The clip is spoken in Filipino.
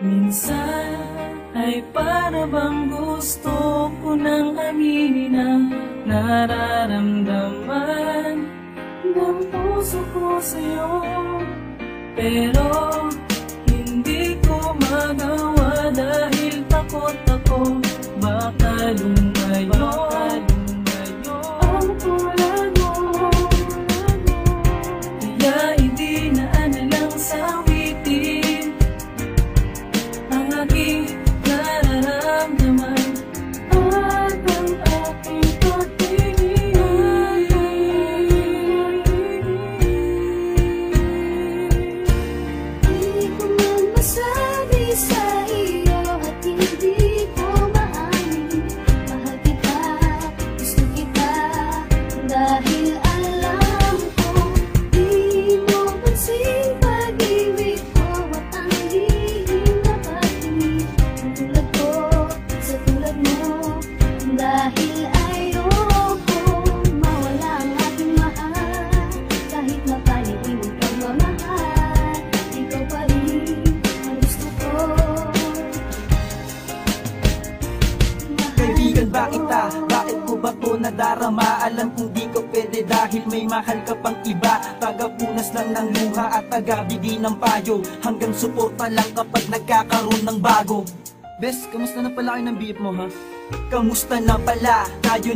Minsan ay para bang gusto ko nang aminin ang nararamdaman ng puso ko sa'yo. Pero hindi ko magawa dahil takot ako baka lumayo ang tulad mo. Kaya idinaan na lang sa witin ang aking nararamdaman at ang aking pagtingin. Hindi ko man masabi sa iyo at hindi ko maamin. Mahal kita, gusto kita, dahil alam ko di mo pansin pag-ibig ko at ang lihim na pag-ibig. Tulad ko sa tulad mo, dahil ayoko mawala ang aking mahal. Kahit mapalitin kang mamahal, ikaw pa rin ang gusto ko. Kaibigan ba kita? Bakit ko ba to nadarama? Alam kong di ko pwede dahil may mahal ka pang iba. Tagapunas lang ng luha at tagabigay ng payo, hanggang suporta lang kapag nagkakaroon ng bago. Bes, kamusta na pala kayo ng beef mo, ha? Kamusta na pala? Tayo